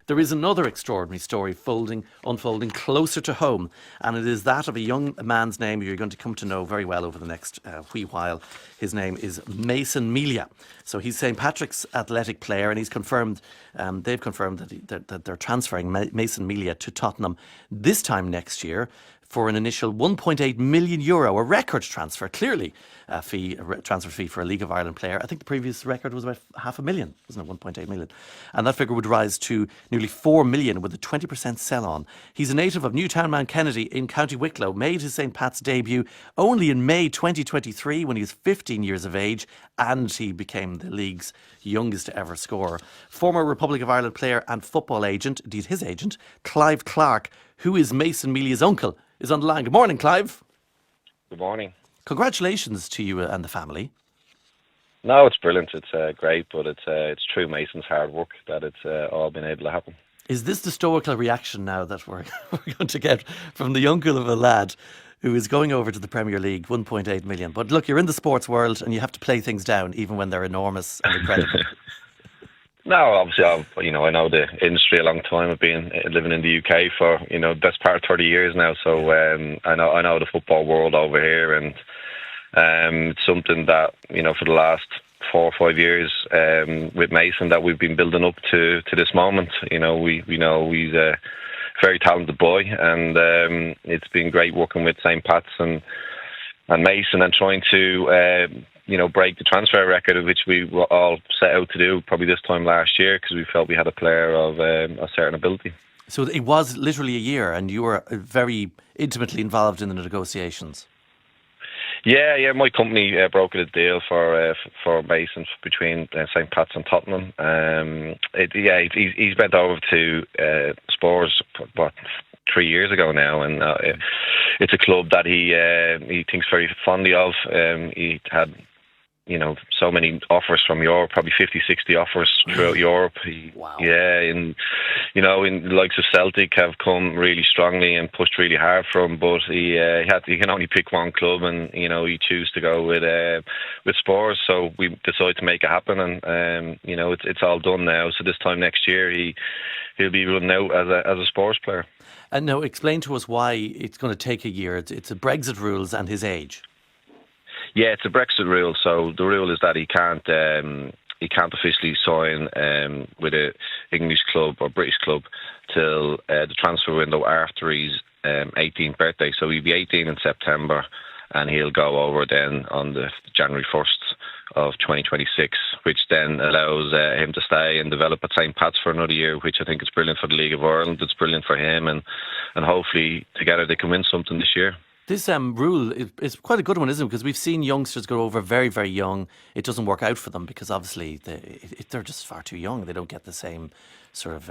There is another extraordinary story unfolding closer to home, and it is that of a young man's name you're going to come to know very well over the next wee while. His name is Mason Melia. So he's St Patrick's athletic player, and he's confirmed, they've confirmed that they're transferring Mason Melia to Tottenham this time next year for an initial €1.8 million, a record transfer, clearly a transfer fee for a League of Ireland player. I think the previous record was about $500,000, wasn't it? 1.8 million. And that figure would rise to nearly 4 million with a 20% sell-on. He's a native of Newtown Mount Kennedy in County Wicklow, made his St Pat's debut only in May 2023 when he was 15 years of age, and he became the league's youngest ever scorer. Former Republic of Ireland player and football agent, indeed his agent, Clive Clark, who is Mason Melia's uncle, is on the line. Good morning, Clive. Good morning. Congratulations to you and the family. No, it's brilliant. It's great, but it's through Mason's hard work that it's all been able to happen. Is this the stoical reaction now that we're going to get from the uncle of a lad who is going over to the Premier League, 1.8 million? But look, you're in the sports world and you have to play things down even when they're enormous and incredible. No, obviously, I know the industry a long time. I've been living in the UK for best part of 30 years now. So I know the football world over here, and it's something that for the last 4 or 5 years with Mason that we've been building up to this moment. We know he's a very talented boy, and it's been great working with St Pat's and Mason and trying to break the transfer record, which we were all set out to do probably this time last year because we felt we had a player of a certain ability. So it was literally a year, and you were very intimately involved in the negotiations. Yeah. My company brokered a deal for Mason between St Pat's and Tottenham. He's went over to Spurs 3 years ago now, and it's a club that he thinks very fondly of. He had so many offers from Europe, probably 50, 60 offers throughout Europe. Wow. Yeah, in the likes of Celtic have come really strongly and pushed really hard for him, but he can only pick one club, and he chose to go with Spurs. So we decided to make it happen, and it's all done now. So this time next year he'll be running out as a Spurs player. And now explain to us why it's going to take a year. It's a Brexit rules and his age. Yeah, it's a Brexit rule. So the rule is that he can't officially sign with an English club or British club till the transfer window after his 18th birthday. So he'll be 18 in September, and he'll go over then on the January 1st of 2026, which then allows him to stay and develop at St Pat's for another year, which I think is brilliant for the League of Ireland. It's brilliant for him, and hopefully together they can win something this year. This rule is quite a good one, isn't it? Because we've seen youngsters go over very, very young. It doesn't work out for them because obviously they're just far too young. They don't get the same sort of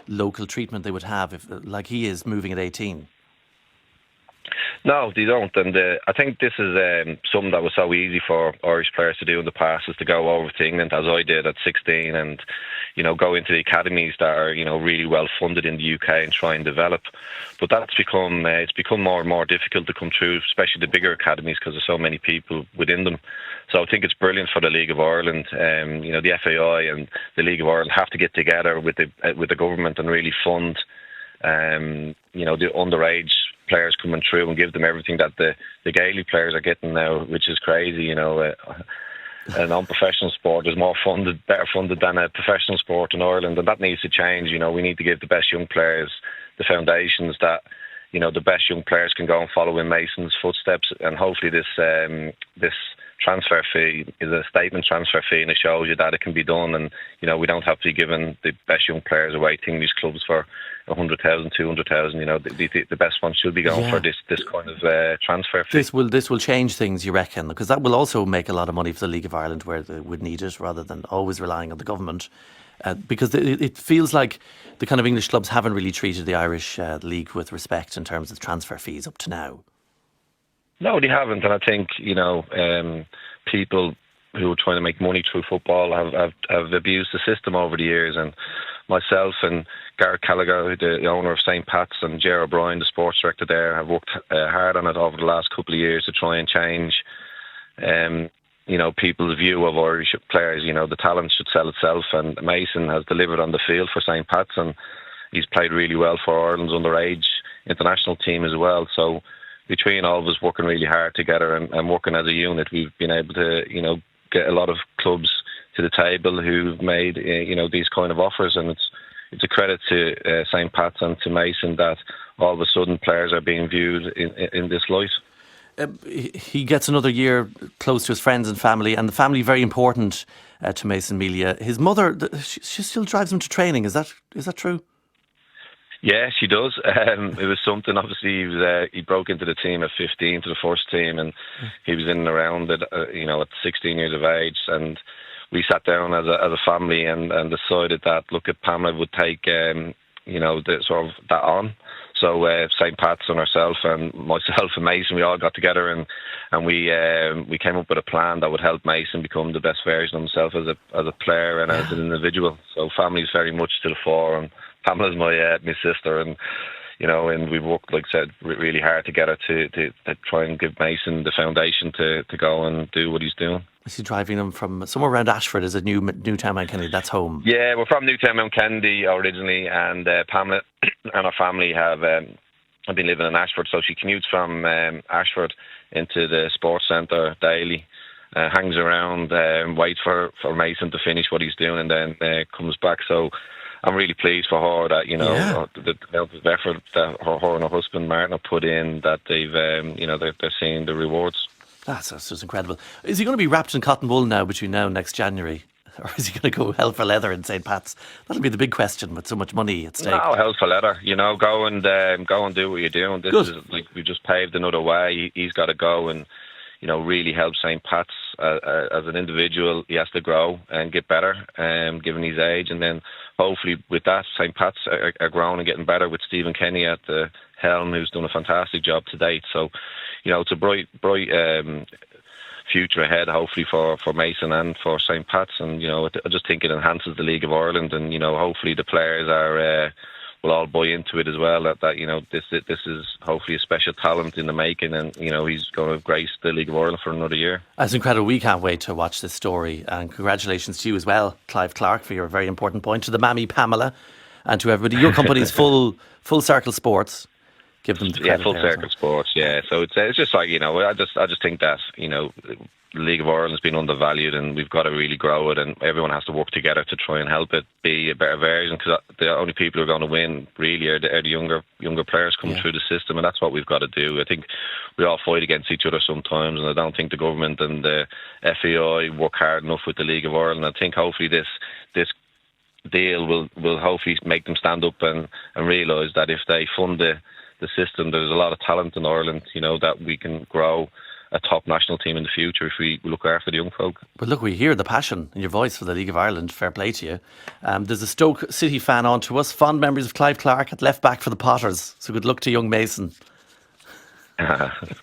local treatment they would have like he is moving at 18. No, they don't, and I think this is something that was so easy for Irish players to do in the past, is to go over to England, as I did at 16, and go into the academies that are really well funded in the UK and try and develop. But that's become more and more difficult to come through, especially the bigger academies, because there's so many people within them. So I think it's brilliant for the League of Ireland. The FAI and the League of Ireland have to get together with the government and really fund the underage players coming through and give them everything that the Gaelic players are getting now, which is crazy. A non-professional sport is better funded than a professional sport in Ireland, and that needs to change. We need to give the best young players the foundations that the best young players can go and follow in Mason's footsteps, and hopefully this transfer fee is a statement transfer fee, and it shows you that it can be done, and we don't have to be giving the best young players away to English clubs for 100,000, 200,000. The best ones should be going for this kind of transfer fee. This will change things, you reckon? Because that will also make a lot of money for the League of Ireland, where they would need it, rather than always relying on the government. Because it feels like the kind of English clubs haven't really treated the Irish league with respect in terms of transfer fees up to now. No, they haven't, and I think people who are trying to make money through football have abused the system over the years. And myself and Gareth Callagher, the owner of St Pat's, and Ger O'Brien, the sports director there, have worked hard on it over the last couple of years to try and change people's view of Irish players. The talent should sell itself, and Mason has delivered on the field for St. Pat's, and he's played really well for Ireland's underage international team as well. So between all of us working really hard together and working as a unit, we've been able to, get a lot of clubs to the table who've made, these kind of offers, and it's a credit to St. Pat's and to Mason that all of a sudden players are being viewed in this light. He gets another year close to his friends and family, and the family very important to Mason Melia. His mother, she still drives him to training. Is that true? Yeah, she does. It was something. Obviously, he broke into the team at 15 to the first team, and he was in and around it, at 16 years of age. And we sat down as a family and decided that Pamela would take the sort of that on. So St. Pat's and ourselves and myself and Mason, we all got together and we came up with a plan that would help Mason become the best version of himself as a player and as an individual. So family is very much to the fore, and Pamela's my sister, and and we've worked, like I said, really hard together to try and give Mason the foundation to go and do what he's doing. Is he driving them from somewhere around Ashford? Is it Newtown Mount Kennedy? That's home. Yeah, we're from Newtown Mount Kennedy originally, and Pamela and our family have been living in Ashford, so she commutes from Ashford into the sports centre daily, hangs around, waits for Mason to finish what he's doing, and then comes back. So I'm really pleased for her that the amount of effort that her and her husband Martin have put in, that they've they're seeing the rewards. That's just incredible. Is he going to be wrapped in cotton wool now between now and next January? Or is he going to go hell for leather in St. Pat's? That'll be the big question with so much money at stake. No, hell for leather. Go and do what you're doing. This is like we just paved another way. He's got to go and really help St. Pat's as an individual. He has to grow and get better, given his age, and then hopefully with that, St. Pat's are growing and getting better with Stephen Kenny at the helm, who's done a fantastic job to date. So, it's a bright future ahead, hopefully for Mason and for St. Pat's, and I just think it enhances the League of Ireland, and hopefully the players will all buy into it as well. That this is hopefully a special talent in the making, and he's going to grace the League of Ireland for another year. That's incredible. We can't wait to watch this story, and congratulations to you as well, Clive Clark, for your very important point, to the mammy Pamela, and to everybody. Your company's Full Circle Sports. Give them the credit. Full Circle Sports. Yeah, so it's just like I just think that the League of Ireland has been undervalued, and we've got to really grow it, and everyone has to work together to try and help it be a better version. Because the only people who are going to win really are the younger players coming through the system, and that's what we've got to do. I think we all fight against each other sometimes, and I don't think the government and the FAI work hard enough with the League of Ireland. I think hopefully this deal will hopefully make them stand up and realise that if they fund the system, there's a lot of talent in Ireland, that we can grow a top national team in the future if we look after the young folk. But look, we hear the passion in your voice for the League of Ireland. Fair play to you. There's a Stoke City fan on to us. Fond memories of Clive Clark at left back for the Potters. So good luck to young Mason.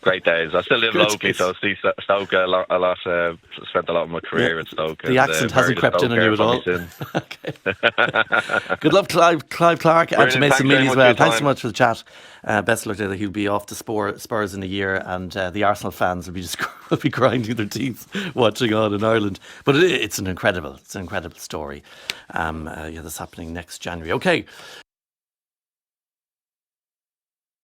Great days. I still live locally, so I see Stoke a lot. Spent a lot of my career at Stoke. The accent hasn't crept in on you at all. Okay. Good luck, Clive Clark, and to Mason Melia as well. Thanks so much for the chat. Best of luck to he'll be off to Spurs in a year, and the Arsenal fans will be grinding their teeth watching on in Ireland. But it's an incredible story. That's happening next January. Okay.